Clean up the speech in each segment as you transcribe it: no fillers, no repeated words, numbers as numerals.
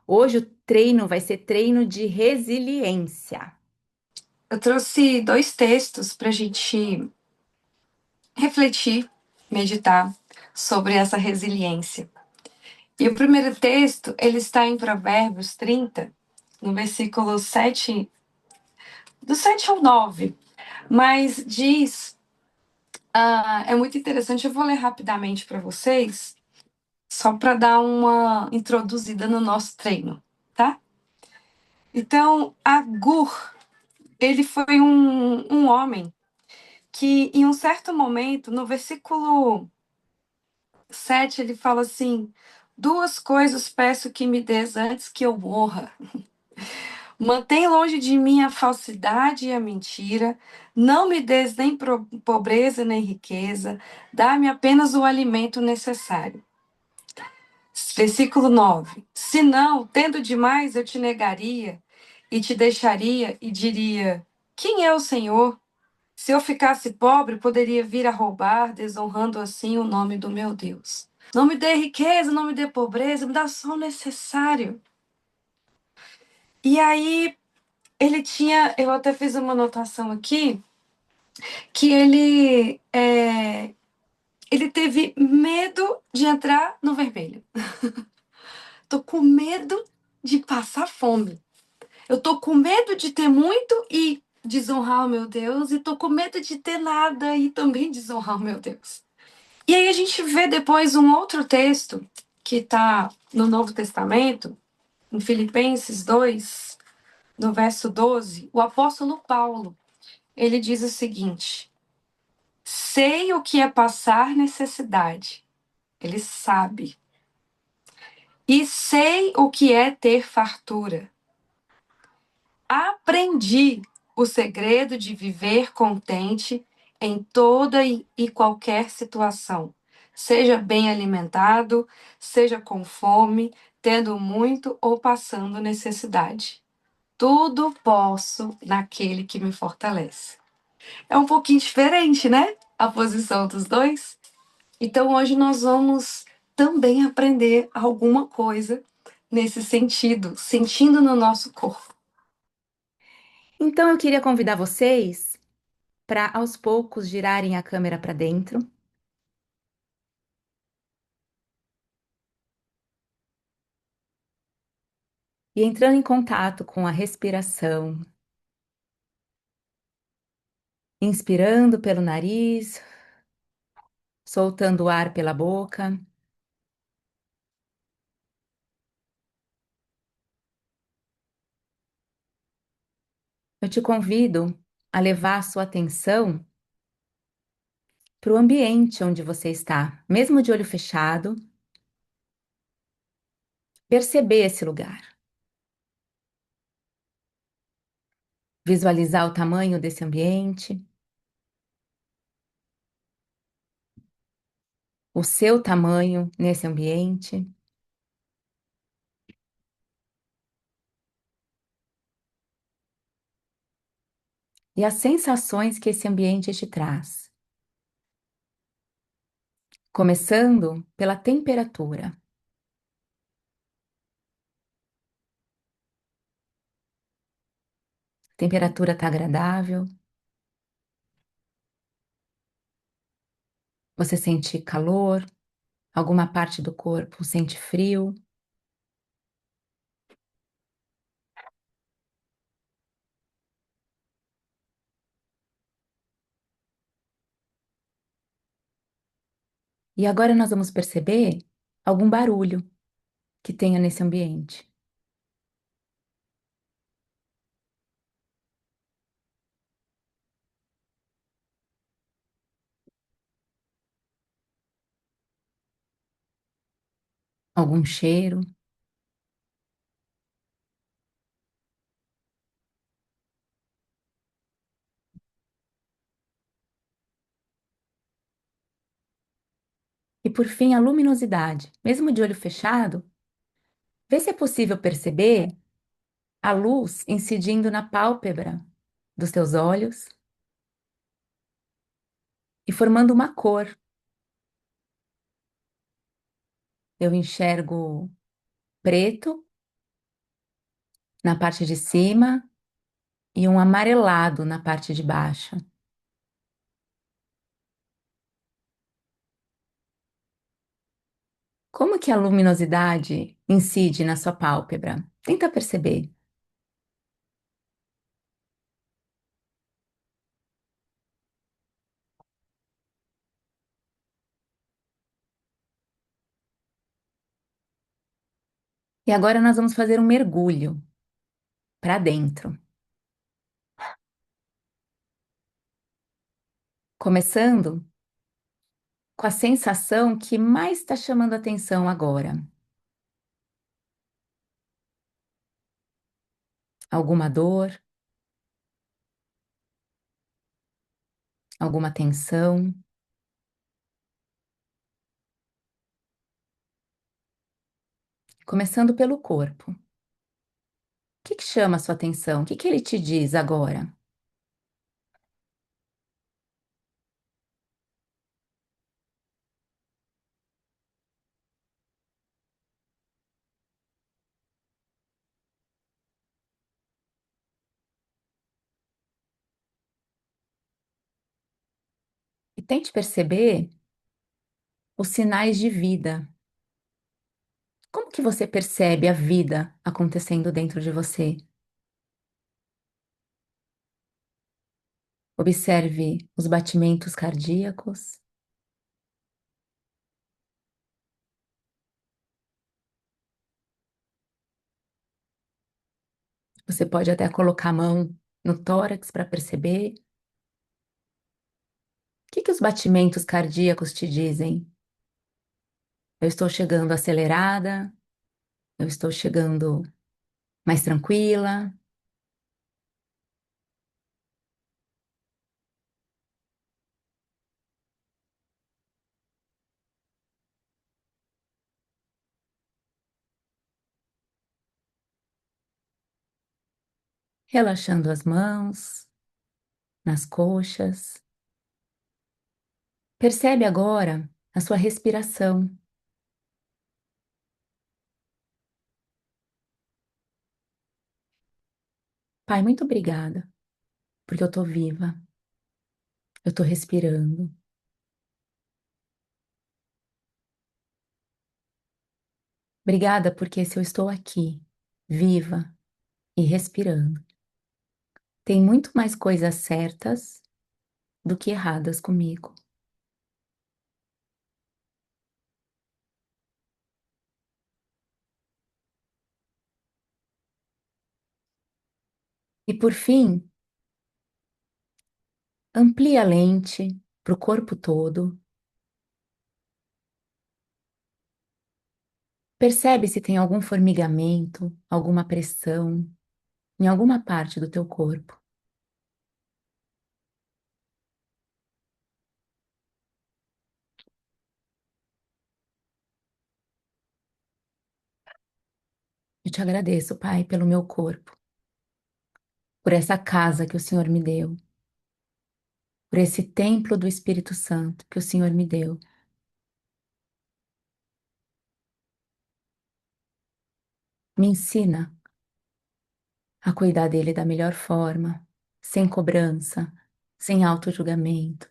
Hoje o treino vai ser treino de resiliência. Eu trouxe dois textos para a gente refletir, meditar sobre essa resiliência. E o primeiro texto, ele está em Provérbios 30, no versículo 7, do 7 ao 9, mas diz, é muito interessante, eu vou ler rapidamente para vocês, só para dar uma introduzida no nosso treino, tá? Então, Agur, ele foi um homem que, em um certo momento, no versículo 7, ele fala assim: duas coisas peço que me des antes que eu morra. Mantém longe de mim a falsidade e a mentira. Não me des nem pobreza nem riqueza. Dá-me apenas o alimento necessário. Versículo 9: se não, tendo demais, eu te negaria e te deixaria e diria: quem é o Senhor? Se eu ficasse pobre, poderia vir a roubar, desonrando assim o nome do meu Deus. Não me dê riqueza, não me dê pobreza, me dá só o necessário. E aí ele tinha, eu até fiz uma anotação aqui, que ele teve medo de entrar no vermelho. Tô com medo de passar fome. Eu tô com medo de ter muito e desonrar o meu Deus, e tô com medo de ter nada e também desonrar o meu Deus. E aí a gente vê depois um outro texto que está no Novo Testamento, em Filipenses 2, no verso 12, o apóstolo Paulo, ele diz o seguinte: sei o que é passar necessidade, ele sabe, e sei o que é ter fartura. Aprendi o segredo de viver contente em toda e qualquer situação. Seja bem alimentado, seja com fome, tendo muito ou passando necessidade. Tudo posso naquele que me fortalece. É um pouquinho diferente, né? A posição dos dois. Então hoje nós vamos também aprender alguma coisa nesse sentido, sentindo no nosso corpo. Então eu queria convidar vocês para aos poucos girarem a câmera para dentro e entrando em contato com a respiração, inspirando pelo nariz, soltando o ar pela boca. Eu te convido a levar a sua atenção para o ambiente onde você está, mesmo de olho fechado, perceber esse lugar, visualizar o tamanho desse ambiente, o seu tamanho nesse ambiente e as sensações que esse ambiente te traz. Começando pela temperatura. A temperatura está agradável, você sente calor, alguma parte do corpo sente frio. E agora nós vamos perceber algum barulho que tenha nesse ambiente. Algum cheiro. E por fim, a luminosidade. Mesmo de olho fechado, vê se é possível perceber a luz incidindo na pálpebra dos teus olhos e formando uma cor. Eu enxergo preto na parte de cima e um amarelado na parte de baixo. Como que a luminosidade incide na sua pálpebra? Tenta perceber. E agora nós vamos fazer um mergulho para dentro, começando com a sensação que mais está chamando a atenção agora. Alguma dor, alguma tensão, começando pelo corpo. O que chama a sua atenção? O que ele te diz agora? E tente perceber os sinais de vida. Como que você percebe a vida acontecendo dentro de você? Observe os batimentos cardíacos. Você pode até colocar a mão no tórax para perceber. O que os batimentos cardíacos te dizem? Eu estou chegando acelerada, eu estou chegando mais tranquila, relaxando as mãos nas coxas. Percebe agora a sua respiração. Pai, muito obrigada, porque eu estou viva, eu estou respirando. Obrigada porque se eu estou aqui, viva e respirando, tem muito mais coisas certas do que erradas comigo. E por fim, amplia a lente para o corpo todo. Percebe se tem algum formigamento, alguma pressão em alguma parte do teu corpo. Eu te agradeço, Pai, pelo meu corpo, por essa casa que o Senhor me deu, por esse templo do Espírito Santo que o Senhor me deu. Me ensina a cuidar dele da melhor forma, sem cobrança, sem auto-julgamento.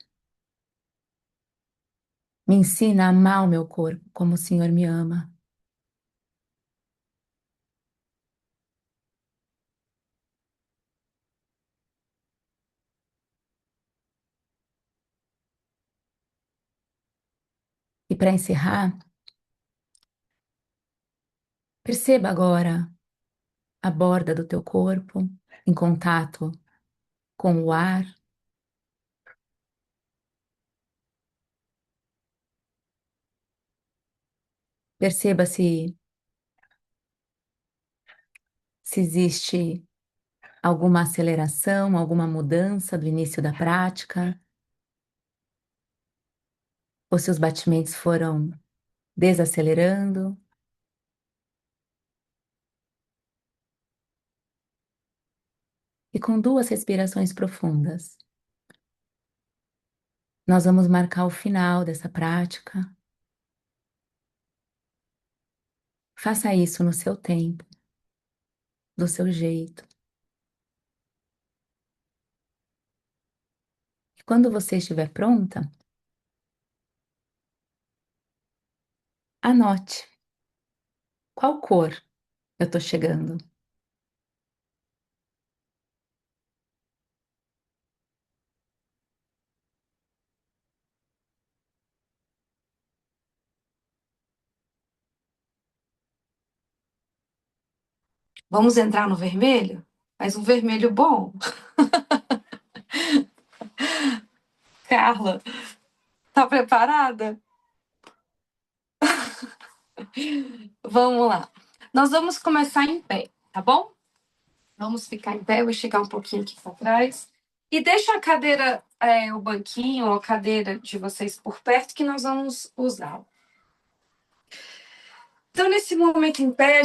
Me ensina a amar o meu corpo como o Senhor me ama. E para encerrar, perceba agora a borda do teu corpo em contato com o ar. Perceba se existe alguma aceleração, alguma mudança do início da prática, ou se os batimentos foram desacelerando. E com 2 respirações profundas, nós vamos marcar o final dessa prática. . Faça isso no seu tempo. do seu jeito. E quando você estiver pronta, anote qual cor eu tô chegando. Vamos entrar no vermelho? Mas um vermelho bom. Carla, tá preparada? Vamos lá. Nós vamos começar em pé, tá bom? Vamos ficar em pé, eu vou chegar um pouquinho aqui para trás. E deixa a cadeira, o banquinho ou a cadeira de vocês por perto que nós vamos usar. Então, nesse momento em pé,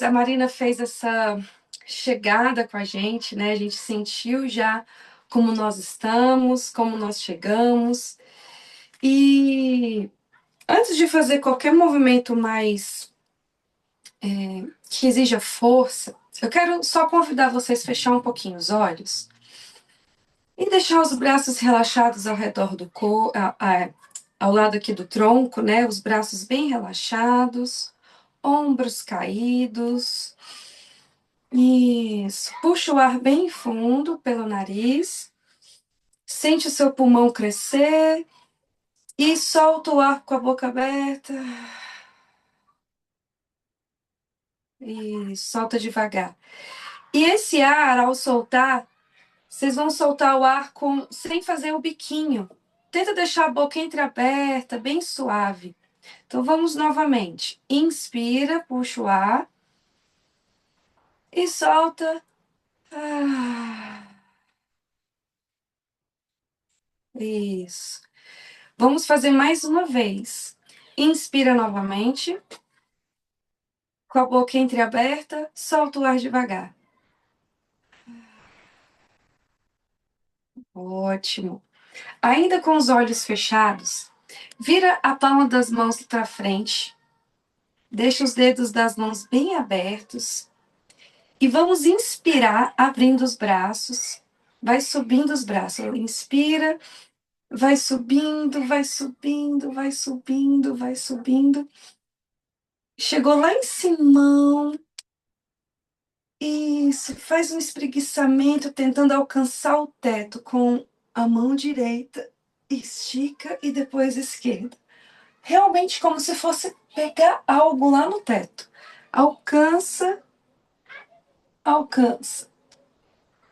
a Marina fez essa chegada com a gente, né? A gente sentiu já como nós estamos, como nós chegamos. E antes de fazer qualquer movimento mais que exija força, eu quero só convidar vocês a fechar um pouquinho os olhos e deixar os braços relaxados ao redor do corpo, ao lado aqui do tronco, né? Os braços bem relaxados, ombros caídos. Isso. Puxa o ar bem fundo pelo nariz. Sente o seu pulmão crescer e solta o ar com a boca aberta. E solta devagar. E esse ar, ao soltar, vocês vão soltar o ar sem fazer o biquinho. Tenta deixar a boca entreaberta, bem suave. Então vamos novamente. Inspira, puxa o ar e solta. Isso. Vamos fazer mais uma vez. Inspira novamente, com a boca entreaberta, solta o ar devagar. Ótimo. Ainda com os olhos fechados, vira a palma das mãos para frente, deixa os dedos das mãos bem abertos e vamos inspirar abrindo os braços. Vai subindo os braços. Inspira, vai subindo, vai subindo, vai subindo, vai subindo. Chegou lá em cima. Isso, faz um espreguiçamento tentando alcançar o teto com a mão direita. Estica e depois esquerda. Realmente como se fosse pegar algo lá no teto. Alcança, alcança.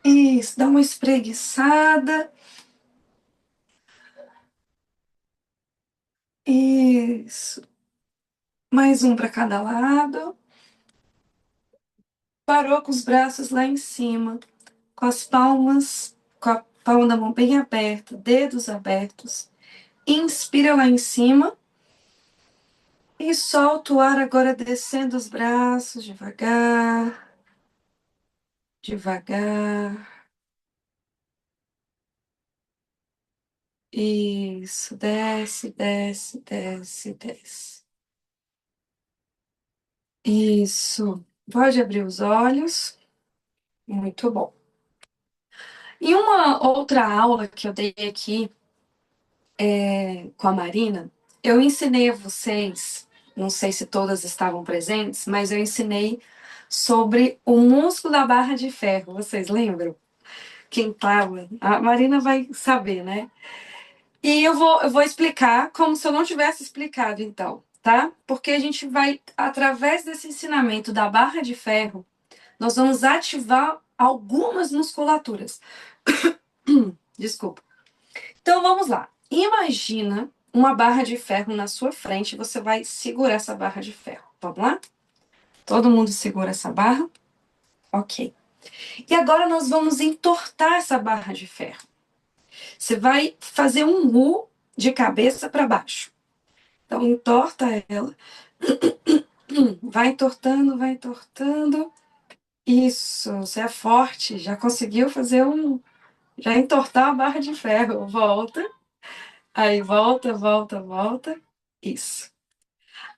Isso, dá uma espreguiçada. Isso. Mais um para cada lado. Parou com os braços lá em cima, com as palmas, com a palma da mão bem aberta, dedos abertos. Inspira lá em cima e solta o ar agora descendo os braços devagar, devagar. Isso, desce, desce, desce, desce. Isso. Pode abrir os olhos. Muito bom. E uma outra aula que eu dei aqui com a Marina, eu ensinei a vocês, não sei se todas estavam presentes, mas eu ensinei sobre o músculo da barra de ferro. Vocês lembram? Quem estava? A Marina vai saber, né? E eu vou explicar como se eu não tivesse explicado, então, tá? Porque a gente vai, através desse ensinamento da barra de ferro, nós vamos ativar algumas musculaturas. Desculpa. Então vamos lá. Imagina uma barra de ferro na sua frente, você vai segurar essa barra de ferro. Vamos lá? Todo mundo segura essa barra? Ok. E agora nós vamos entortar essa barra de ferro. Você vai fazer um U de cabeça para baixo. Então entorta ela. Vai entortando, vai entortando. Isso, você é forte, já conseguiu fazer já entortar a barra de ferro. Volta. Aí volta, volta, volta. Isso.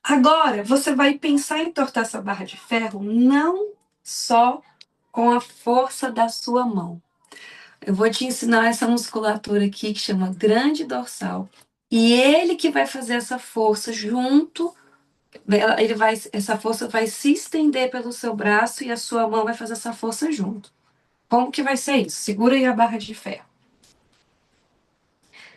Agora, você vai pensar em entortar essa barra de ferro não só com a força da sua mão. Eu vou te ensinar essa musculatura aqui que chama grande dorsal. E ele que vai fazer essa força junto, essa força vai se estender pelo seu braço e a sua mão vai fazer essa força junto. Como que vai ser isso? Segura aí a barra de ferro.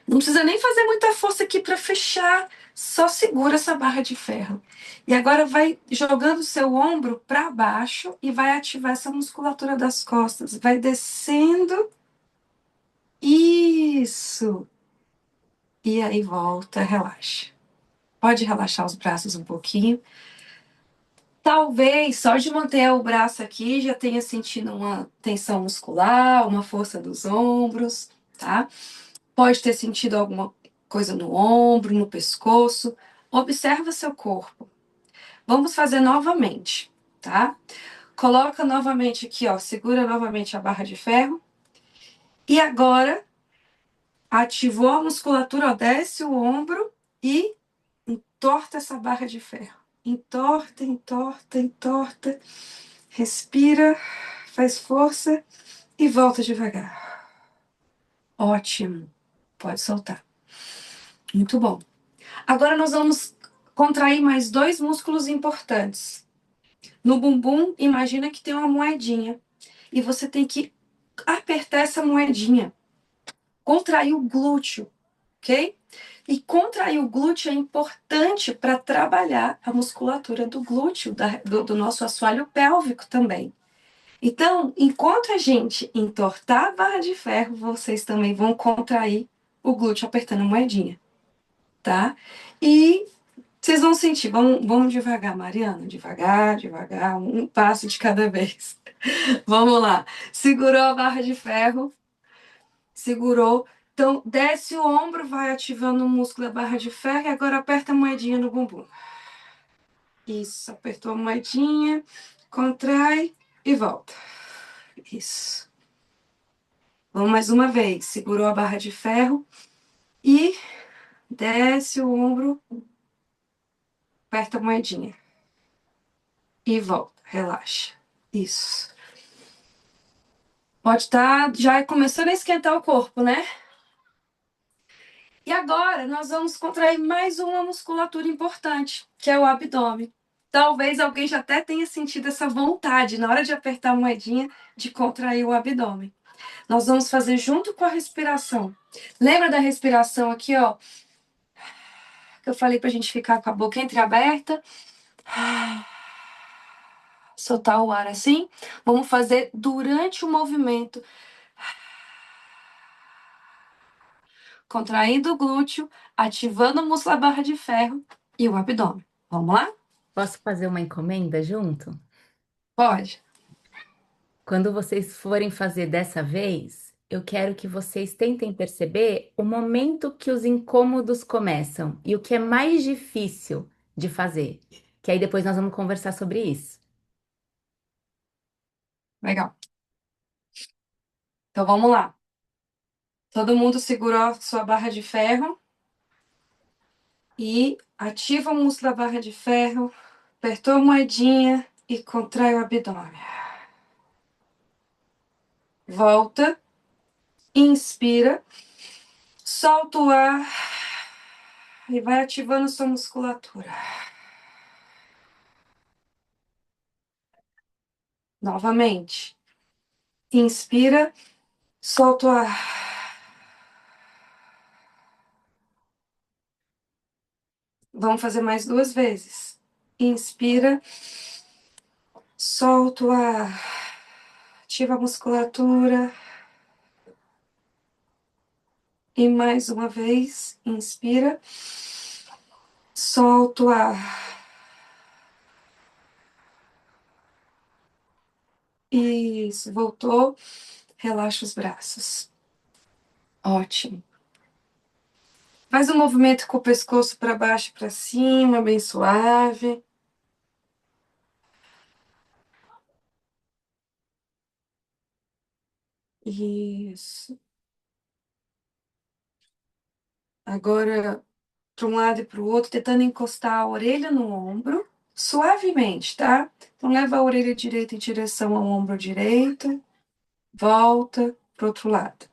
Não precisa nem fazer muita força aqui para fechar, só segura essa barra de ferro. E agora vai jogando o seu ombro para baixo e vai ativar essa musculatura das costas. Vai descendo. Isso. E aí volta, relaxa. Pode relaxar os braços um pouquinho. Talvez só de manter o braço aqui já tenha sentido uma tensão muscular, uma força dos ombros, tá? Pode ter sentido alguma coisa no ombro, no pescoço. Observa seu corpo. Vamos fazer novamente, tá? Coloca novamente aqui, ó, segura novamente a barra de ferro. E agora ativou a musculatura, ó, desce o ombro e entorta essa barra de ferro. Entorta, entorta, entorta. Respira, faz força e volta devagar. Ótimo. Pode soltar. Muito bom. Agora nós vamos contrair mais dois músculos importantes. No bumbum, imagina que tem uma moedinha e você tem que apertar essa moedinha, contrair o glúteo, ok? E contrair o glúteo é importante para trabalhar a musculatura do glúteo, do nosso assoalho pélvico também. Então, enquanto a gente entortar a barra de ferro, vocês também vão contrair o glúteo apertando a moedinha, tá? E vocês vão sentir, vamos devagar, Mariana, devagar, devagar, um passo de cada vez. Vamos lá. Segurou a barra de ferro, segurou. Então, desce o ombro, vai ativando o músculo da barra de ferro e agora aperta a moedinha no bumbum. Isso, apertou a moedinha, contrai e volta. Isso. Vamos mais uma vez. Segurou a barra de ferro e desce o ombro, aperta a moedinha e volta. Relaxa. Isso. Pode estar já começando a esquentar o corpo, né? E agora nós vamos contrair mais uma musculatura importante, que é o abdômen. Talvez alguém já até tenha sentido essa vontade na hora de apertar a moedinha de contrair o abdômen. Nós vamos fazer junto com a respiração. Lembra da respiração aqui, ó? Que eu falei pra gente ficar com a boca entreaberta, soltar o ar assim. Vamos fazer durante o movimento, contraindo o glúteo, ativando o músculo da barra de ferro e o abdômen. Vamos lá? Posso fazer uma encomenda junto? Pode. Quando vocês forem fazer dessa vez, eu quero que vocês tentem perceber o momento que os incômodos começam e o que é mais difícil de fazer. Que aí depois nós vamos conversar sobre isso. Legal. Então vamos lá. Todo mundo segurou sua barra de ferro e ativa o músculo da barra de ferro, apertou a moedinha e contrai o abdômen. Volta, inspira, solta o ar e vai ativando sua musculatura. Novamente. Inspira, solta o ar. Vamos fazer mais duas vezes. Inspira, solta o ar. Ativa a musculatura. E mais uma vez, inspira, solta o ar. Isso, voltou. Relaxa os braços. Ótimo. Faz um movimento com o pescoço para baixo e para cima, bem suave. Isso. Agora, para um lado e para o outro, tentando encostar a orelha no ombro, suavemente, tá? Então, leva a orelha direita em direção ao ombro direito, volta pro outro lado.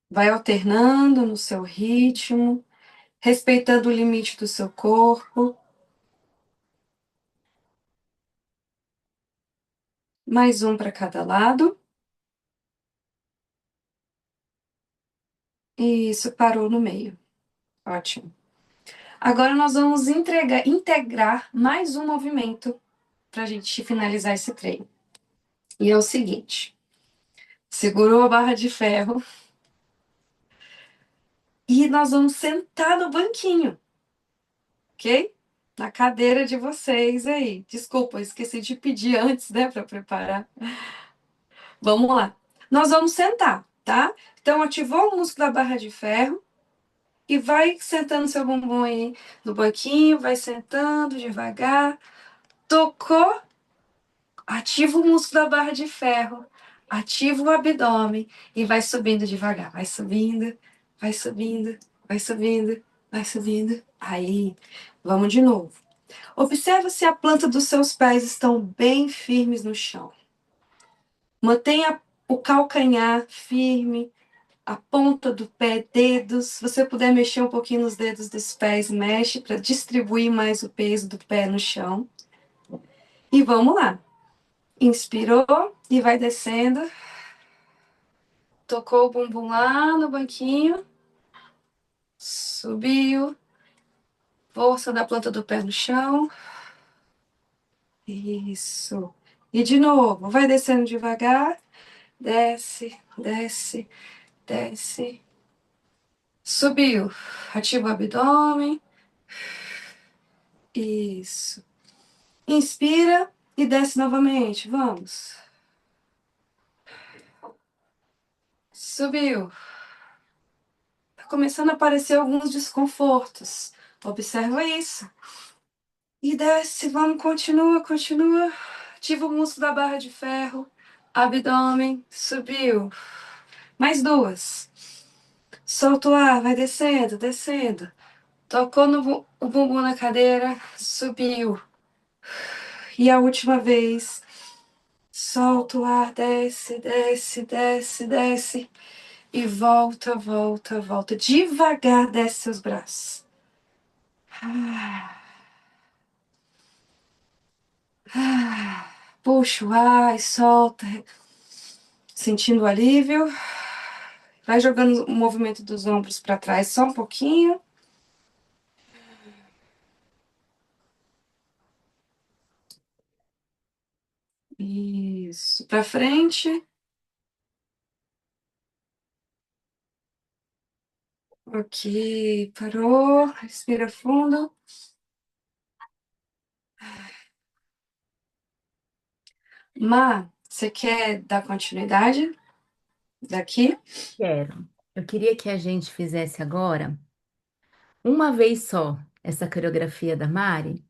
Vai alternando no seu ritmo, respeitando o limite do seu corpo. Mais um para cada lado. Isso, parou no meio. Ótimo. Agora nós vamos integrar mais um movimento para a gente finalizar esse treino. E é o seguinte: segurou a barra de ferro e nós vamos sentar no banquinho, ok? Na cadeira de vocês aí. Desculpa, eu esqueci de pedir antes, né, para preparar. Vamos lá. Nós vamos sentar, tá? Então, ativou o músculo da barra de ferro e vai sentando seu bumbum aí no banquinho, vai sentando devagar. Tocou, ativa o músculo da barra de ferro, ativa o abdômen e vai subindo devagar. Vai subindo, vai subindo, vai subindo, vai subindo. Aí, vamos de novo. Observa se a planta dos seus pés estão bem firmes no chão. Mantenha o calcanhar firme, a ponta do pé, dedos. Se você puder mexer um pouquinho nos dedos dos pés, mexe para distribuir mais o peso do pé no chão. E vamos lá. Inspirou e vai descendo. Tocou o bumbum lá no banquinho. Subiu. Força da planta do pé no chão. Isso. E de novo, vai descendo devagar. Desce, desce, desce. Subiu. Ativa o abdômen. Isso. Inspira e desce novamente. Vamos. Subiu. Tá começando a aparecer alguns desconfortos. Observa isso. E desce, vamos, continua, continua. Ativa o músculo da barra de ferro. Abdômen, subiu. Mais duas. Solta o ar, vai descendo, descendo. Tocou no o bumbum na cadeira, subiu. E a última vez. Solta o ar, desce, desce, desce, desce. E volta, volta, volta. Devagar desce seus braços. Puxa o ar e solta. Sentindo o alívio. Vai jogando o movimento dos ombros para trás só um pouquinho. Isso. Para frente. Ok. Parou. Respira fundo. Má, você quer dar continuidade daqui? Quero. Eu queria que a gente fizesse agora, uma vez só, essa coreografia da Mari,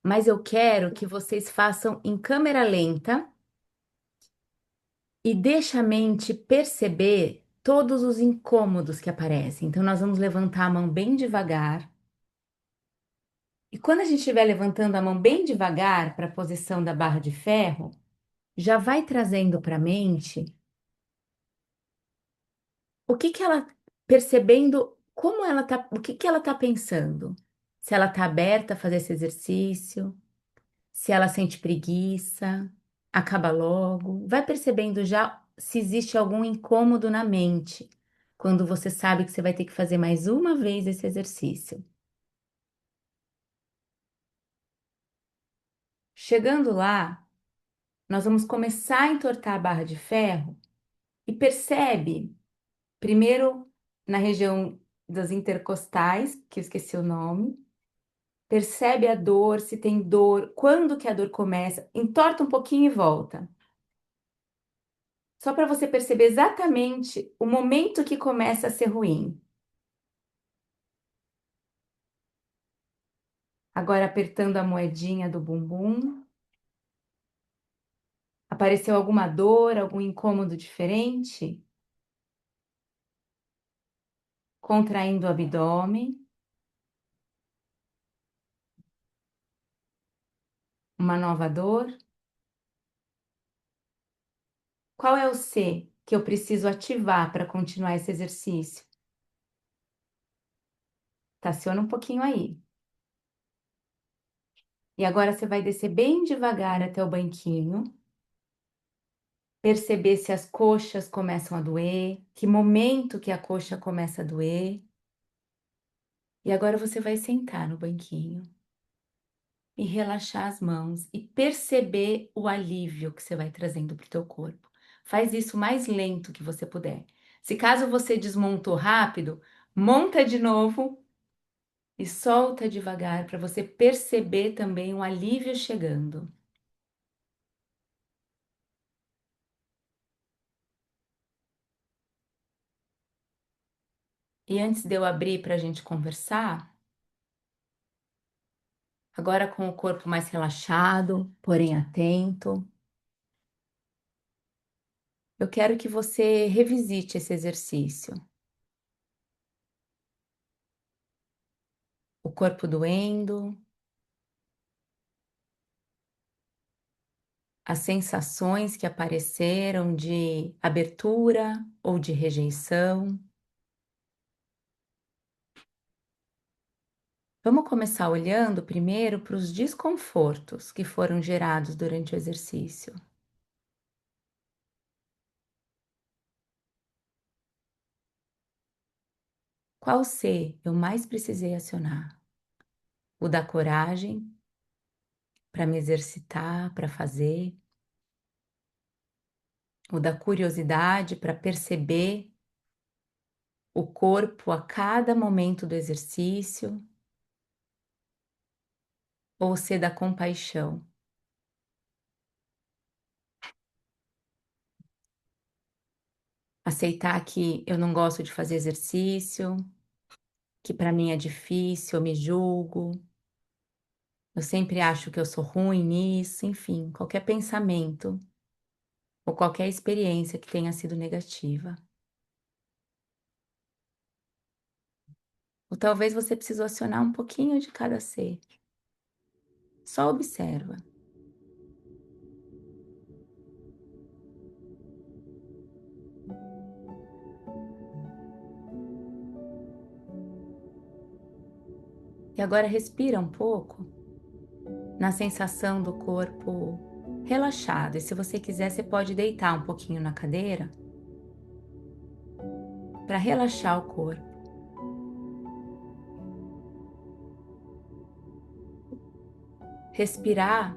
mas eu quero que vocês façam em câmera lenta e deixe a mente perceber todos os incômodos que aparecem. Então, nós vamos levantar a mão bem devagar. E quando a gente estiver levantando a mão bem devagar para a posição da barra de ferro, já vai trazendo para a mente o que que ela, percebendo como ela tá, o que que ela tá pensando. Se ela tá aberta a fazer esse exercício, se ela sente preguiça, acaba logo. Vai percebendo já se existe algum incômodo na mente, quando você sabe que você vai ter que fazer mais uma vez esse exercício. Chegando lá, nós vamos começar a entortar a barra de ferro e percebe, primeiro na região das intercostais, que eu esqueci o nome, percebe a dor, se tem dor, quando que a dor começa, entorta um pouquinho e volta. Só para você perceber exatamente o momento que começa a ser ruim. Agora apertando a moedinha do bumbum. Apareceu alguma dor, algum incômodo diferente? Contraindo o abdômen. Uma nova dor? Qual é o C que eu preciso ativar para continuar esse exercício? Estaciona um pouquinho aí. E agora você vai descer bem devagar até o banquinho. Perceber se as coxas começam a doer, que momento que a coxa começa a doer. E agora você vai sentar no banquinho e relaxar as mãos e perceber o alívio que você vai trazendo para o teu corpo. Faz isso o mais lento que você puder. Se caso você desmontou rápido, monta de novo e solta devagar para você perceber também o alívio chegando. E antes de eu abrir para a gente conversar, agora com o corpo mais relaxado, porém atento, eu quero que você revisite esse exercício. O corpo doendo, as sensações que apareceram de abertura ou de rejeição. Vamos começar olhando primeiro para os desconfortos que foram gerados durante o exercício. Qual C eu mais precisei acionar? O da coragem para me exercitar, para fazer, o da curiosidade para perceber o corpo a cada momento do exercício, ou o C da compaixão. Aceitar que eu não gosto de fazer exercício, que para mim é difícil, eu me julgo, eu sempre acho que eu sou ruim nisso, enfim, qualquer pensamento ou qualquer experiência que tenha sido negativa. Ou talvez você precisou acionar um pouquinho de cada C. Só observa. E agora respira um pouco na sensação do corpo relaxado. E se você quiser, você pode deitar um pouquinho na cadeira para relaxar o corpo. Respirar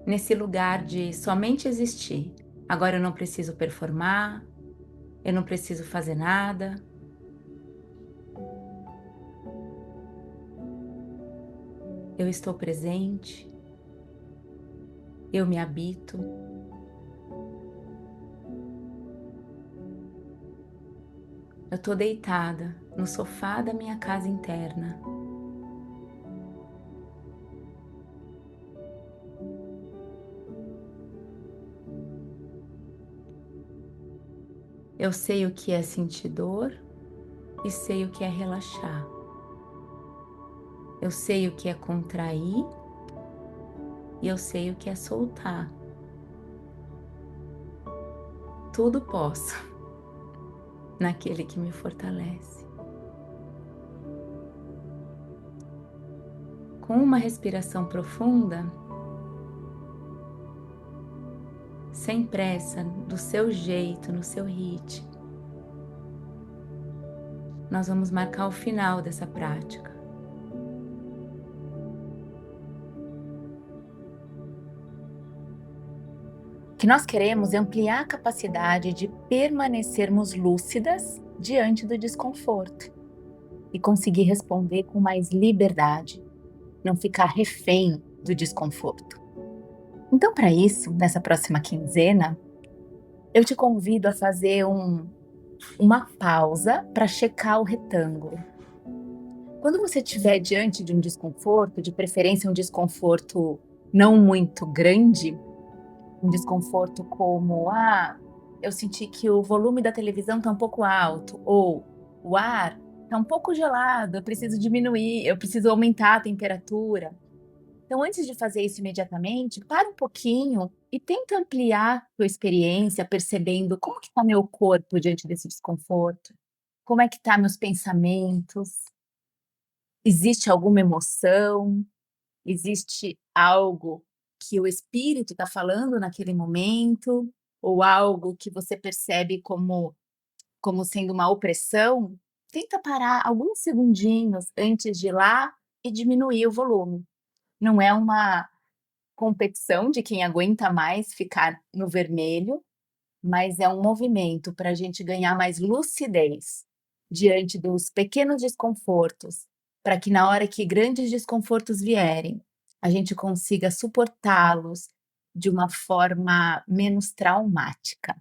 nesse lugar de somente existir. Agora eu não preciso performar, eu não preciso fazer nada. Eu estou presente, eu me habito. Eu estou deitada no sofá da minha casa interna. Eu sei o que é sentir dor e sei o que é relaxar. Eu sei o que é contrair e eu sei o que é soltar. Tudo posso naquele que me fortalece. Com uma respiração profunda, sem pressa, do seu jeito, no seu ritmo, nós vamos marcar o final dessa prática. O que nós queremos é ampliar a capacidade de permanecermos lúcidas diante do desconforto e conseguir responder com mais liberdade, não ficar refém do desconforto. Então, para isso, nessa próxima quinzena, eu te convido a fazer uma pausa para checar o retângulo. Quando você estiver diante de um desconforto, de preferência um desconforto não muito grande, um desconforto como, eu senti que o volume da televisão está um pouco alto, ou o ar está um pouco gelado, eu preciso diminuir, eu preciso aumentar a temperatura. Então, antes de fazer isso imediatamente, para um pouquinho e tenta ampliar tua experiência, percebendo como que está meu corpo diante desse desconforto, como é que tá meus pensamentos, existe alguma emoção, existe algo que o espírito está falando naquele momento, ou algo que você percebe como sendo uma opressão. Tenta parar alguns segundinhos antes de ir lá e diminuir o volume. Não é uma competição de quem aguenta mais ficar no vermelho, mas é um movimento para a gente ganhar mais lucidez diante dos pequenos desconfortos, para que na hora que grandes desconfortos vierem, a gente consiga suportá-los de uma forma menos traumática.